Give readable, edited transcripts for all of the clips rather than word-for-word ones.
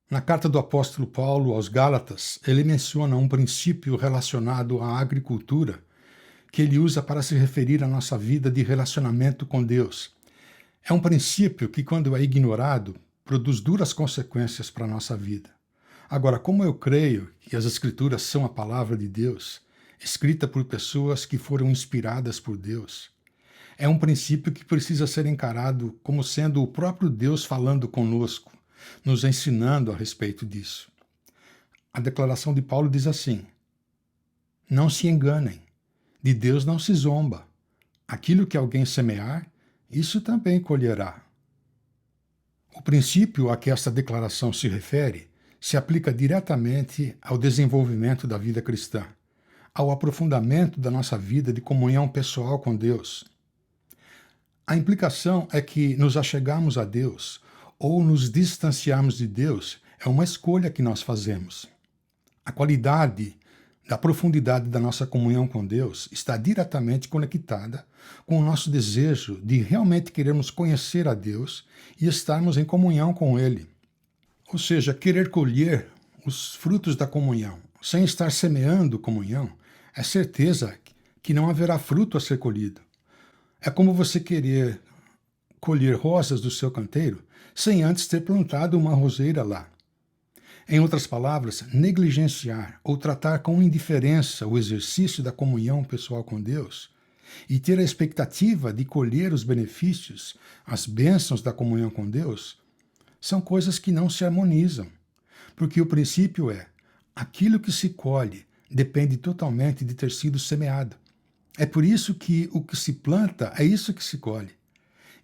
Na carta do apóstolo Paulo aos Gálatas, ele menciona um princípio relacionado à agricultura que ele usa para se referir à nossa vida de relacionamento com Deus. É um princípio que, quando é ignorado, produz duras consequências para a nossa vida. Agora, como eu creio que as Escrituras são a palavra de Deus, escrita por pessoas que foram inspiradas por Deus, é um princípio que precisa ser encarado como sendo o próprio Deus falando conosco, nos ensinando a respeito disso. A declaração de Paulo diz assim: não se enganem, de Deus não se zomba. Aquilo que alguém semear, isso também colherá. O princípio a que esta declaração se refere se aplica diretamente ao desenvolvimento da vida cristã, ao aprofundamento da nossa vida de comunhão pessoal com Deus. A implicação é que nos achegamos a Deus ou nos distanciarmos de Deus é uma escolha que nós fazemos. A qualidade da profundidade da nossa comunhão com Deus está diretamente conectada com o nosso desejo de realmente querermos conhecer a Deus e estarmos em comunhão com Ele. Ou seja, querer colher os frutos da comunhão sem estar semeando comunhão é certeza que não haverá fruto a ser colhido. É como você querer colher rosas do seu canteiro sem antes ter plantado uma roseira lá. Em outras palavras, negligenciar ou tratar com indiferença o exercício da comunhão pessoal com Deus e ter a expectativa de colher os benefícios, as bênçãos da comunhão com Deus, são coisas que não se harmonizam, porque o princípio é: aquilo que se colhe depende totalmente de ter sido semeado. É por isso que o que se planta é isso que se colhe.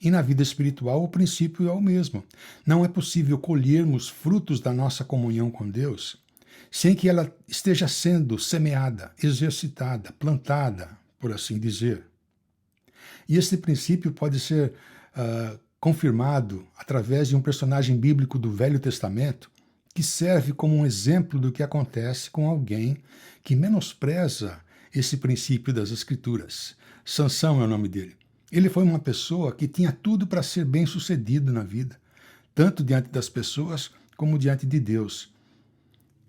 E na vida espiritual o princípio é o mesmo. Não é possível colhermos frutos da nossa comunhão com Deus sem que ela esteja sendo semeada, exercitada, plantada, por assim dizer. E esse princípio pode ser confirmado através de um personagem bíblico do Velho Testamento que serve como um exemplo do que acontece com alguém que menospreza esse princípio das Escrituras. Sansão é o nome dele. Ele foi uma pessoa que tinha tudo para ser bem-sucedido na vida, tanto diante das pessoas como diante de Deus.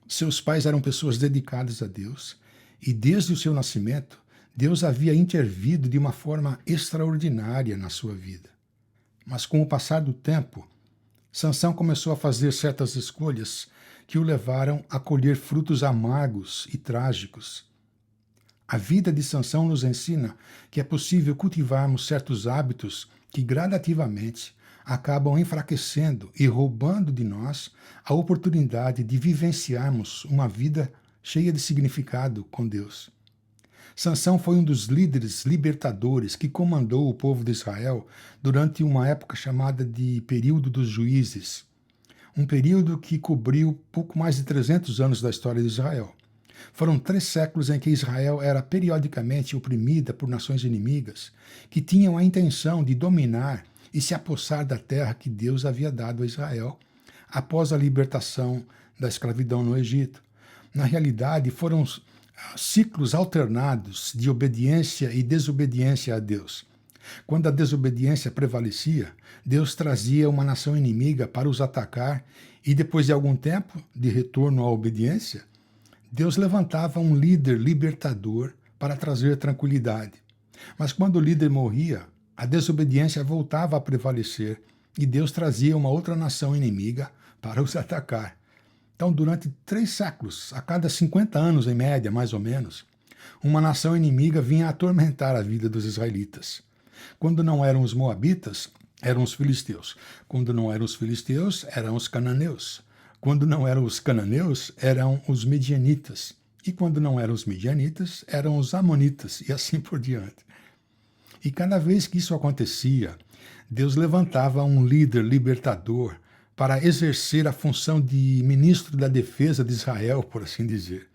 Seus pais eram pessoas dedicadas a Deus e desde o seu nascimento, Deus havia intervido de uma forma extraordinária na sua vida. Mas com o passar do tempo, Sansão começou a fazer certas escolhas que o levaram a colher frutos amargos e trágicos. A vida de Sansão nos ensina que é possível cultivarmos certos hábitos que gradativamente acabam enfraquecendo e roubando de nós a oportunidade de vivenciarmos uma vida cheia de significado com Deus. Sansão foi um dos líderes libertadores que comandou o povo de Israel durante uma época chamada de período dos juízes, um período que cobriu pouco mais de 300 anos da história de Israel. Foram 3 séculos em que Israel era periodicamente oprimida por nações inimigas que tinham a intenção de dominar e se apossar da terra que Deus havia dado a Israel após a libertação da escravidão no Egito. Na realidade, foram ciclos alternados de obediência e desobediência a Deus. Quando a desobediência prevalecia, Deus trazia uma nação inimiga para os atacar e depois de algum tempo de retorno à obediência, Deus levantava um líder libertador para trazer tranquilidade. Mas quando o líder morria, a desobediência voltava a prevalecer e Deus trazia uma outra nação inimiga para os atacar. Então, durante 3 séculos, a cada 50 anos em média, mais ou menos, uma nação inimiga vinha atormentar a vida dos israelitas. Quando não eram os moabitas, eram os filisteus. Quando não eram os filisteus, eram os cananeus. Quando não eram os cananeus, eram os midianitas. E quando não eram os midianitas, eram os amonitas, e assim por diante. E cada vez que isso acontecia, Deus levantava um líder libertador para exercer a função de ministro da defesa de Israel, por assim dizer.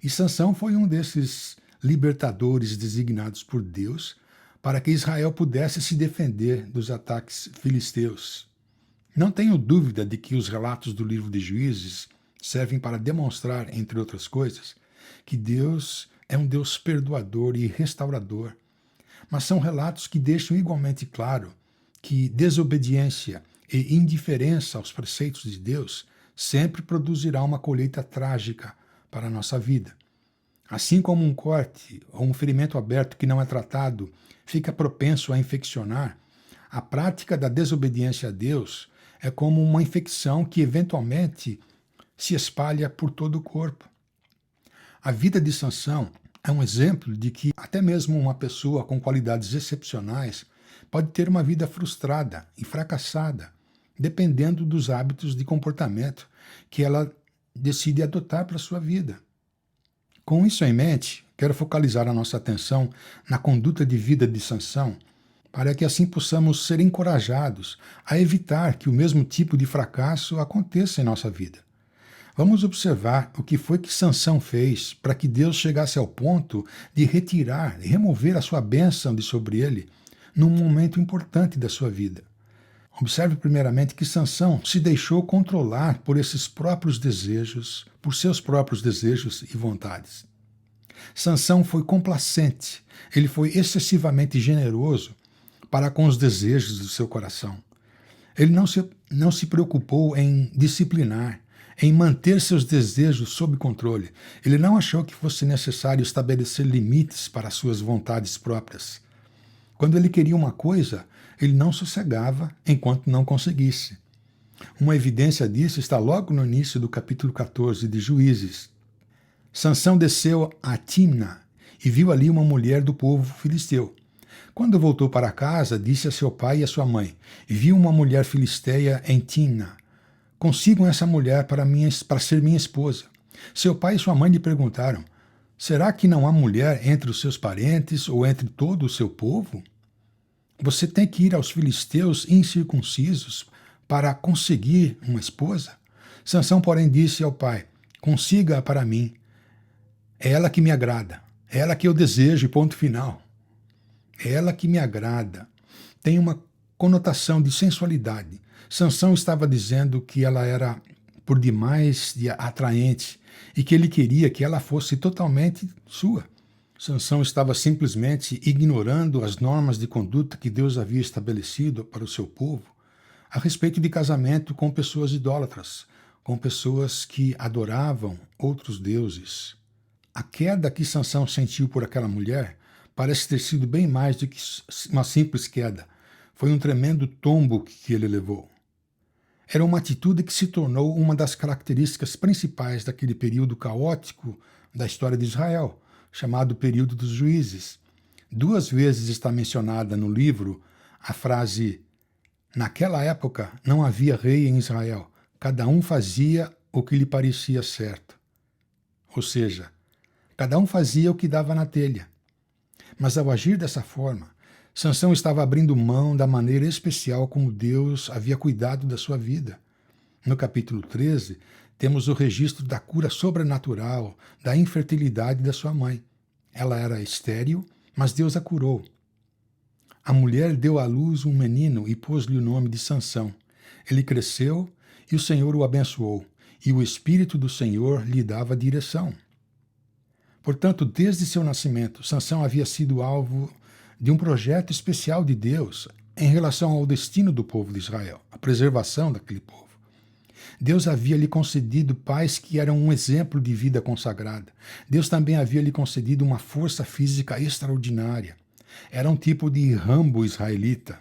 E Sansão foi um desses libertadores designados por Deus para que Israel pudesse se defender dos ataques filisteus. Não tenho dúvida de que os relatos do livro de Juízes servem para demonstrar, entre outras coisas, que Deus é um Deus perdoador e restaurador. Mas são relatos que deixam igualmente claro que desobediência e indiferença aos preceitos de Deus sempre produzirá uma colheita trágica para a nossa vida. Assim como um corte ou um ferimento aberto que não é tratado fica propenso a infeccionar, a prática da desobediência a Deus é como uma infecção que eventualmente se espalha por todo o corpo. A vida de Sansão é um exemplo de que até mesmo uma pessoa com qualidades excepcionais pode ter uma vida frustrada e fracassada, dependendo dos hábitos de comportamento que ela decide adotar para a sua vida. Com isso em mente, quero focalizar a nossa atenção na conduta de vida de Sansão, para que assim possamos ser encorajados a evitar que o mesmo tipo de fracasso aconteça em nossa vida. Vamos observar o que foi que Sansão fez para que Deus chegasse ao ponto de retirar e remover a sua bênção de sobre ele num momento importante da sua vida. Observe primeiramente que Sansão se deixou controlar por seus próprios desejos e vontades. Sansão foi complacente, ele foi excessivamente generoso para com os desejos do seu coração. Ele não se preocupou em disciplinar, em manter seus desejos sob controle. Ele não achou que fosse necessário estabelecer limites para suas vontades próprias. Quando ele queria uma coisa, ele não sossegava enquanto não conseguisse. Uma evidência disso está logo no início do capítulo 14 de Juízes. Sansão desceu a Timna e viu ali uma mulher do povo filisteu. Quando voltou para casa, disse a seu pai e a sua mãe: "Vi uma mulher filisteia em Timna. Consigam essa mulher para ser minha esposa." Seu pai e sua mãe lhe perguntaram: "Será que não há mulher entre os seus parentes ou entre todo o seu povo? Você tem que ir aos filisteus incircuncisos para conseguir uma esposa?" Sansão, porém, disse ao pai: "Consiga-a para mim. É ela que me agrada. É ela que eu desejo, e ponto final. É ela que me agrada." Tem uma conotação de sensualidade. Sansão estava dizendo que ela era por demais atraente e que ele queria que ela fosse totalmente sua. Sansão estava simplesmente ignorando as normas de conduta que Deus havia estabelecido para o seu povo a respeito de casamento com pessoas idólatras, com pessoas que adoravam outros deuses. A queda que Sansão sentiu por aquela mulher parece ter sido bem mais do que uma simples queda. Foi um tremendo tombo que ele levou. Era uma atitude que se tornou uma das características principais daquele período caótico da história de Israel, chamado período dos juízes. 2 vezes está mencionada no livro a frase: "Naquela época não havia rei em Israel, cada um fazia o que lhe parecia certo." Ou seja, cada um fazia o que dava na telha. Mas ao agir dessa forma, Sansão estava abrindo mão da maneira especial como Deus havia cuidado da sua vida. No capítulo 13, temos o registro da cura sobrenatural da infertilidade da sua mãe. Ela era estéril, mas Deus a curou. A mulher deu à luz um menino e pôs-lhe o nome de Sansão. Ele cresceu e o Senhor o abençoou, e o Espírito do Senhor lhe dava direção. Portanto, desde seu nascimento, Sansão havia sido alvo de um projeto especial de Deus em relação ao destino do povo de Israel, a preservação daquele povo. Deus havia lhe concedido pais que eram um exemplo de vida consagrada. Deus também havia lhe concedido uma força física extraordinária. Era um tipo de Rambo israelita.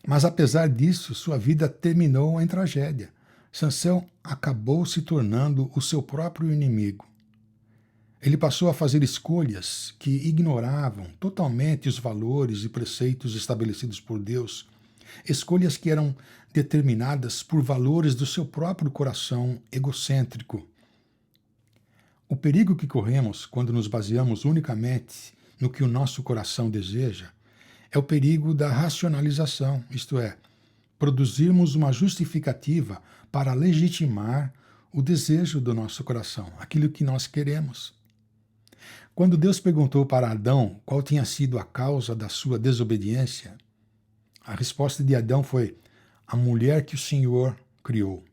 Mas apesar disso, sua vida terminou em tragédia. Sansão acabou se tornando o seu próprio inimigo. Ele passou a fazer escolhas que ignoravam totalmente os valores e preceitos estabelecidos por Deus, escolhas que eram determinadas por valores do seu próprio coração egocêntrico. O perigo que corremos quando nos baseamos unicamente no que o nosso coração deseja é o perigo da racionalização, isto é, produzirmos uma justificativa para legitimar o desejo do nosso coração, aquilo que nós queremos. Quando Deus perguntou para Adão qual tinha sido a causa da sua desobediência, a resposta de Adão foi: "A mulher que o Senhor criou."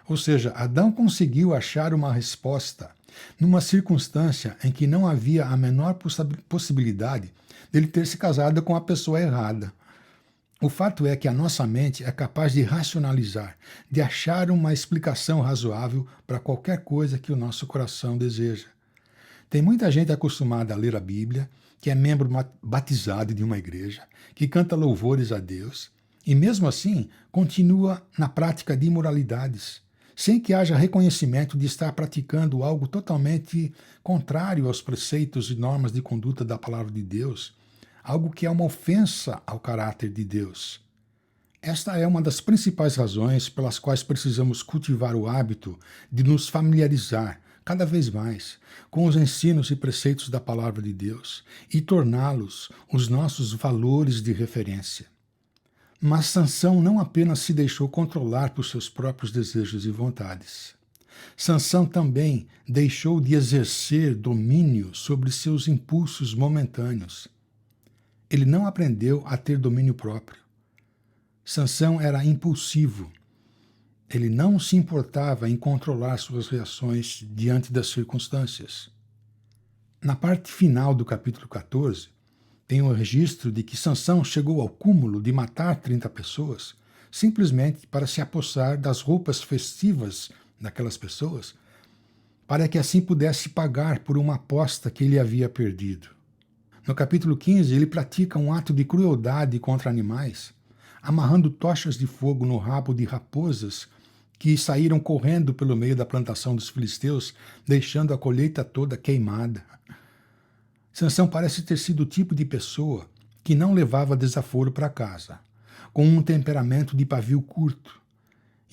Ou seja, Adão conseguiu achar uma resposta numa circunstância em que não havia a menor possibilidade dele ter se casado com a pessoa errada. O fato é que a nossa mente é capaz de racionalizar, de achar uma explicação razoável para qualquer coisa que o nosso coração deseja. Tem muita gente acostumada a ler a Bíblia, que é membro batizado de uma igreja, que canta louvores a Deus, e mesmo assim continua na prática de imoralidades, sem que haja reconhecimento de estar praticando algo totalmente contrário aos preceitos e normas de conduta da palavra de Deus, algo que é uma ofensa ao caráter de Deus. Esta é uma das principais razões pelas quais precisamos cultivar o hábito de nos familiarizar cada vez mais com os ensinos e preceitos da palavra de Deus e torná-los os nossos valores de referência. Mas Sansão não apenas se deixou controlar por seus próprios desejos e vontades. Sansão também deixou de exercer domínio sobre seus impulsos momentâneos. Ele não aprendeu a ter domínio próprio. Sansão era impulsivo. Ele não se importava em controlar suas reações diante das circunstâncias. Na parte final do capítulo 14, tem o registro de que Sansão chegou ao cúmulo de matar 30 pessoas simplesmente para se apossar das roupas festivas daquelas pessoas, para que assim pudesse pagar por uma aposta que ele havia perdido. No capítulo 15, ele pratica um ato de crueldade contra animais, amarrando tochas de fogo no rabo de raposas que saíram correndo pelo meio da plantação dos filisteus, deixando a colheita toda queimada. Sansão parece ter sido o tipo de pessoa que não levava desaforo para casa, com um temperamento de pavio curto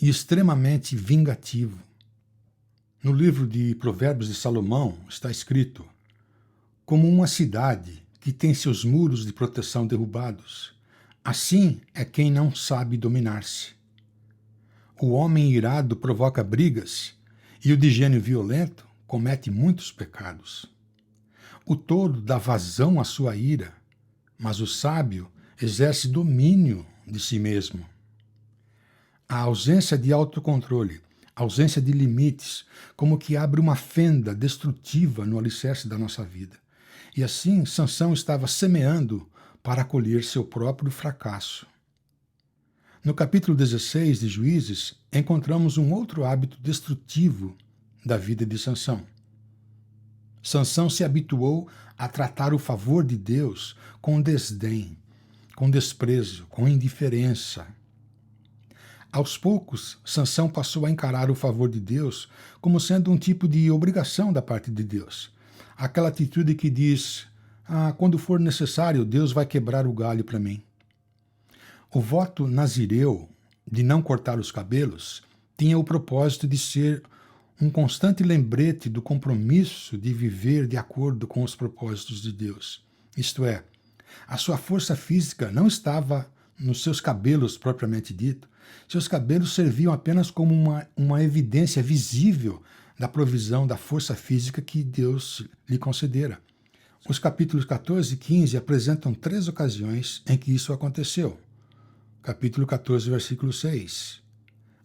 e extremamente vingativo. No livro de Provérbios de Salomão está escrito: como uma cidade que tem seus muros de proteção derrubados, assim é quem não sabe dominar-se. O homem irado provoca brigas, e o de gênio violento comete muitos pecados. O tolo dá vazão à sua ira, mas o sábio exerce domínio de si mesmo. A ausência de autocontrole, a ausência de limites, como que abre uma fenda destrutiva no alicerce da nossa vida. E assim, Sansão estava semeando para colher seu próprio fracasso. No capítulo 16 de Juízes, encontramos um outro hábito destrutivo da vida de Sansão. Sansão se habituou a tratar o favor de Deus com desdém, com desprezo, com indiferença. Aos poucos, Sansão passou a encarar o favor de Deus como sendo um tipo de obrigação da parte de Deus. Aquela atitude que diz: quando for necessário, Deus vai quebrar o galho para mim. O voto nazireu de não cortar os cabelos tinha o propósito de ser um constante lembrete do compromisso de viver de acordo com os propósitos de Deus. Isto é, a sua força física não estava nos seus cabelos propriamente dito. Seus cabelos serviam apenas como uma evidência visível da provisão da força física que Deus lhe concedera. Os capítulos 14 e 15 apresentam 3 ocasiões em que isso aconteceu. Capítulo 14, versículo 6.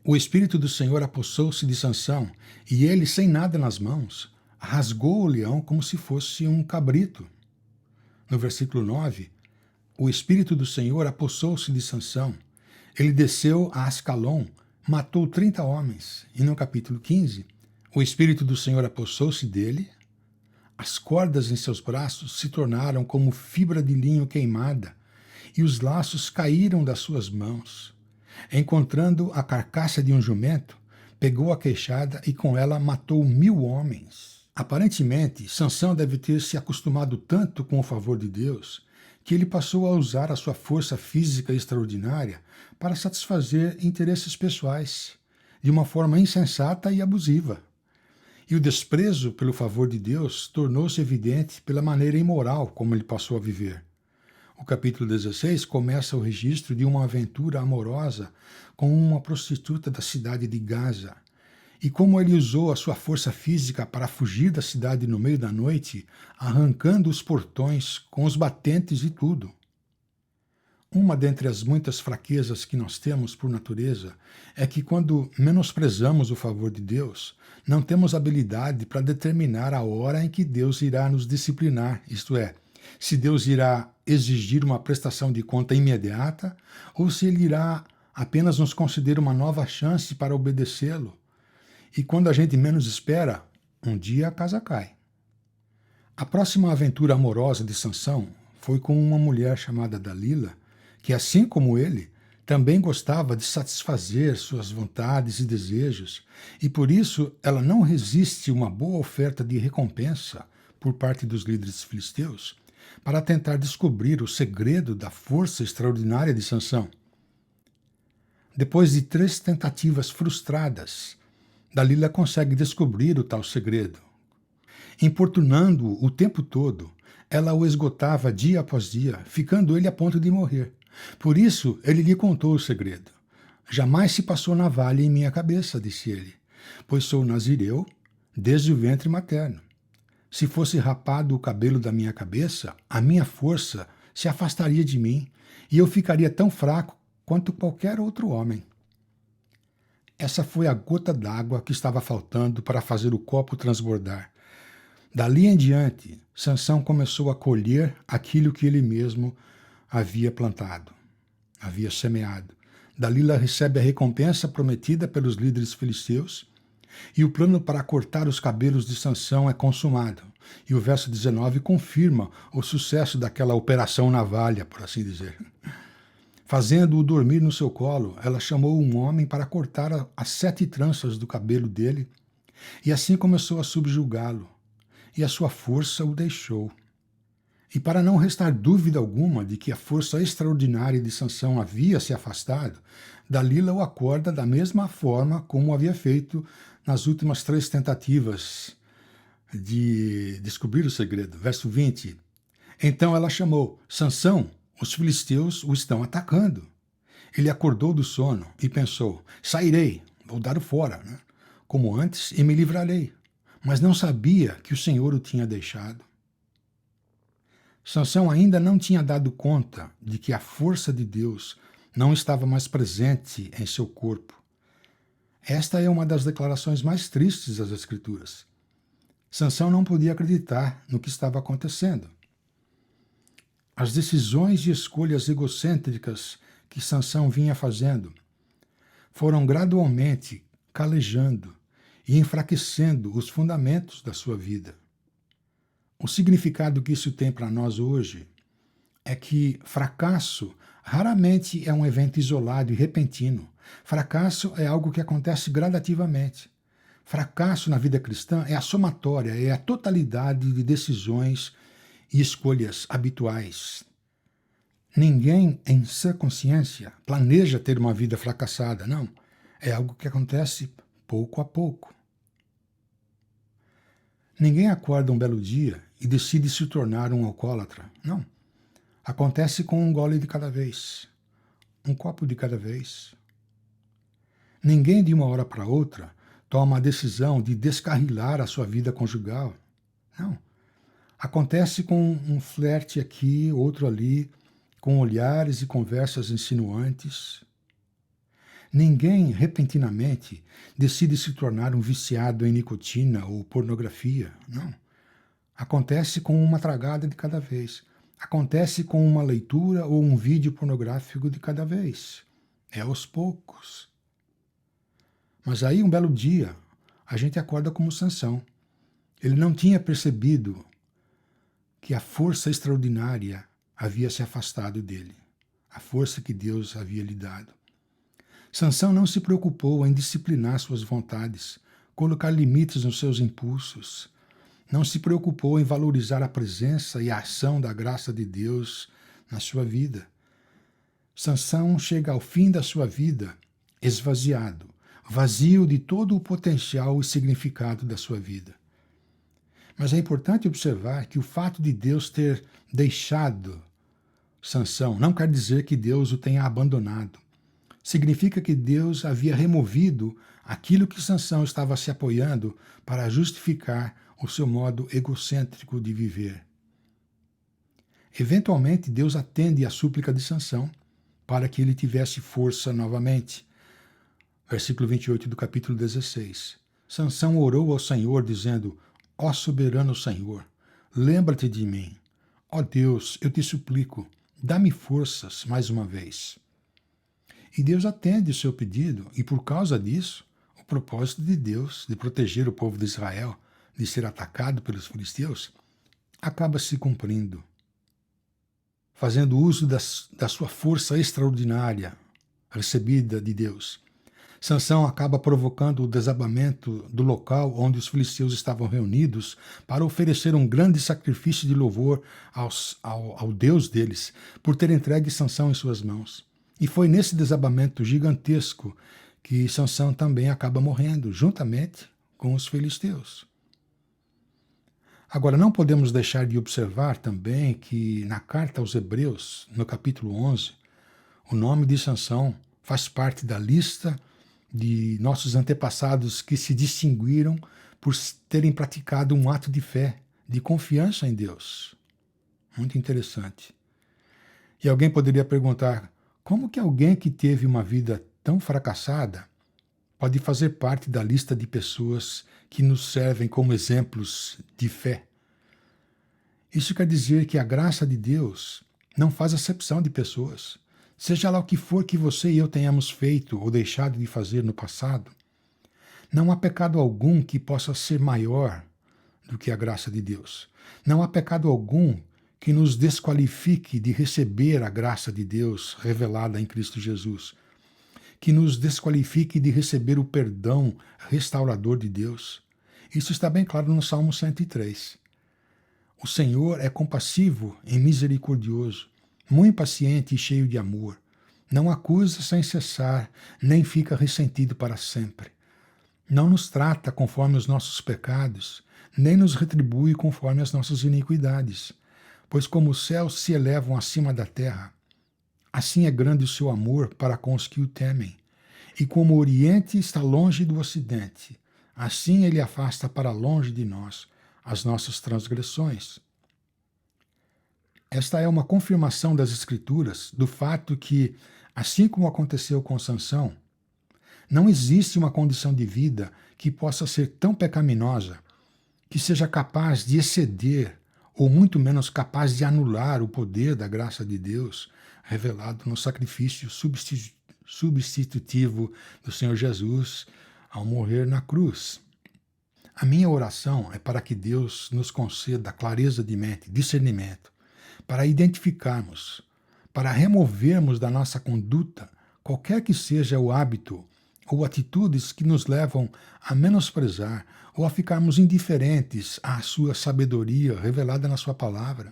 O Espírito do Senhor apossou-se de Sansão, e ele, sem nada nas mãos, rasgou o leão como se fosse um cabrito. No versículo 9, o Espírito do Senhor apossou-se de Sansão. Ele desceu a Ascalon, matou 30 homens. E no capítulo 15, o Espírito do Senhor apossou-se dele, as cordas em seus braços se tornaram como fibra de linho queimada, e os laços caíram das suas mãos. Encontrando a carcaça de um jumento, pegou a queixada e com ela matou 1000 homens. Aparentemente, Sansão deve ter se acostumado tanto com o favor de Deus que ele passou a usar a sua força física extraordinária para satisfazer interesses pessoais, de uma forma insensata e abusiva. E o desprezo pelo favor de Deus tornou-se evidente pela maneira imoral como ele passou a viver. O capítulo 16 começa o registro de uma aventura amorosa com uma prostituta da cidade de Gaza, e como ele usou a sua força física para fugir da cidade no meio da noite, arrancando os portões com os batentes e tudo. Uma dentre as muitas fraquezas que nós temos por natureza é que, quando menosprezamos o favor de Deus, não temos habilidade para determinar a hora em que Deus irá nos disciplinar, isto é, Se Deus irá exigir uma prestação de conta imediata ou se ele irá apenas nos conceder uma nova chance para obedecê-lo. E quando a gente menos espera, um dia a casa cai. A próxima aventura amorosa de Sansão foi com uma mulher chamada Dalila, que, assim como ele, também gostava de satisfazer suas vontades e desejos, e por isso ela não resiste uma boa oferta de recompensa por parte dos líderes filisteus para tentar descobrir o segredo da força extraordinária de Sansão. Depois de 3 tentativas frustradas, Dalila consegue descobrir o tal segredo. Importunando-o o tempo todo, ela o esgotava dia após dia, ficando ele a ponto de morrer. Por isso, ele lhe contou o segredo. Jamais se passou navalha em minha cabeça, disse ele, pois sou nazireu desde o ventre materno. Se fosse rapado o cabelo da minha cabeça, a minha força se afastaria de mim e eu ficaria tão fraco quanto qualquer outro homem. Essa foi a gota d'água que estava faltando para fazer o copo transbordar. Dali em diante, Sansão começou a colher aquilo que ele mesmo havia plantado, havia semeado. Dalila recebe a recompensa prometida pelos líderes filisteus e o plano para cortar os cabelos de Sansão é consumado. E o verso 19 confirma o sucesso daquela operação navalha, por assim dizer. Fazendo-o dormir no seu colo, ela chamou um homem para cortar as 7 tranças do cabelo dele e assim começou a subjugá-lo. E a sua força o deixou. E para não restar dúvida alguma de que a força extraordinária de Sansão havia se afastado, Dalila o acorda da mesma forma como havia feito nas últimas 3 tentativas de descobrir o segredo. Verso 20. Então ela chamou: Sansão, os filisteus o estão atacando. Ele acordou do sono e pensou: sairei, vou dar o fora, como antes, e me livrarei. Mas não sabia que o Senhor o tinha deixado. Sansão ainda não tinha dado conta de que a força de Deus não estava mais presente em seu corpo. Esta é uma das declarações mais tristes das Escrituras. Sansão não podia acreditar no que estava acontecendo. As decisões e escolhas egocêntricas que Sansão vinha fazendo foram gradualmente calejando e enfraquecendo os fundamentos da sua vida. O significado que isso tem para nós hoje é que fracasso raramente é um evento isolado e repentino. Fracasso é algo que acontece gradativamente. Fracasso na vida cristã é a somatória, é a totalidade de decisões e escolhas habituais. Ninguém, em sã consciência, planeja ter uma vida fracassada, não. É algo que acontece pouco a pouco. Ninguém acorda um belo dia e decide se tornar um alcoólatra. Não. Acontece com um gole de cada vez, um copo de cada vez. Ninguém de uma hora para outra toma a decisão de descarrilar a sua vida conjugal. Não. Acontece com um flerte aqui, outro ali, com olhares e conversas insinuantes. Ninguém, repentinamente, decide se tornar um viciado em nicotina ou pornografia. Não. Acontece com uma tragada de cada vez. Acontece com uma leitura ou um vídeo pornográfico de cada vez. É aos poucos. Mas aí, um belo dia, a gente acorda como Sansão. Ele não tinha percebido que a força extraordinária havia se afastado dele. A força que Deus havia lhe dado. Sansão não se preocupou em disciplinar suas vontades, colocar limites nos seus impulsos. Não se preocupou em valorizar a presença e a ação da graça de Deus na sua vida. Sansão chega ao fim da sua vida esvaziado, vazio de todo o potencial e significado da sua vida. Mas é importante observar que o fato de Deus ter deixado Sansão não quer dizer que Deus o tenha abandonado. Significa que Deus havia removido aquilo que Sansão estava se apoiando para justificar o seu modo egocêntrico de viver. Eventualmente, Deus atende à súplica de Sansão para que ele tivesse força novamente. Versículo 28 do capítulo 16. Sansão orou ao Senhor, dizendo: Ó soberano Senhor, lembra-te de mim. Ó Deus, eu te suplico, dá-me forças mais uma vez. E Deus atende o seu pedido, e por causa disso, o propósito de Deus de proteger o povo de Israel de ser atacado pelos filisteus acaba se cumprindo, fazendo uso da sua força extraordinária recebida de Deus. Sansão acaba provocando o desabamento do local onde os filisteus estavam reunidos para oferecer um grande sacrifício de louvor ao Deus deles, por ter entregue Sansão em suas mãos. E foi nesse desabamento gigantesco que Sansão também acaba morrendo, juntamente com os filisteus. Agora, não podemos deixar de observar também que na carta aos Hebreus, no capítulo 11, o nome de Sansão faz parte da lista de nossos antepassados que se distinguiram por terem praticado um ato de fé, de confiança em Deus. Muito interessante. E alguém poderia perguntar, como que alguém que teve uma vida tão fracassada pode fazer parte da lista de pessoas que nos servem como exemplos de fé? Isso quer dizer que a graça de Deus não faz acepção de pessoas. Seja lá o que for que você e eu tenhamos feito ou deixado de fazer no passado, não há pecado algum que possa ser maior do que a graça de Deus. Não há pecado algum que nos desqualifique de receber a graça de Deus revelada em Cristo Jesus, que nos desqualifique de receber o perdão restaurador de Deus. Isso está bem claro no Salmo 103. O Senhor é compassivo e misericordioso, muito paciente e cheio de amor. Não acusa sem cessar, nem fica ressentido para sempre. Não nos trata conforme os nossos pecados, nem nos retribui conforme as nossas iniquidades. Pois como os céus se elevam acima da terra, assim é grande o seu amor para com os que o temem. E como o Oriente está longe do Ocidente, assim ele afasta para longe de nós as nossas transgressões. Esta é uma confirmação das Escrituras do fato que, assim como aconteceu com Sansão, não existe uma condição de vida que possa ser tão pecaminosa que seja capaz de exceder ou muito menos capaz de anular o poder da graça de Deus revelado no sacrifício substitutivo do Senhor Jesus ao morrer na cruz. A minha oração é para que Deus nos conceda clareza de mente, discernimento, para identificarmos, para removermos da nossa conduta qualquer que seja o hábito ou atitudes que nos levam a menosprezar ou a ficarmos indiferentes à sua sabedoria revelada na sua palavra,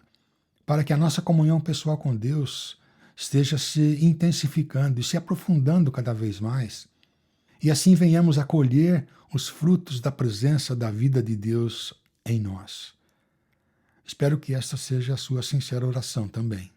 para que a nossa comunhão pessoal com Deus esteja se intensificando e se aprofundando cada vez mais, e assim venhamos a colher os frutos da presença da vida de Deus em nós. Espero que esta seja a sua sincera oração também.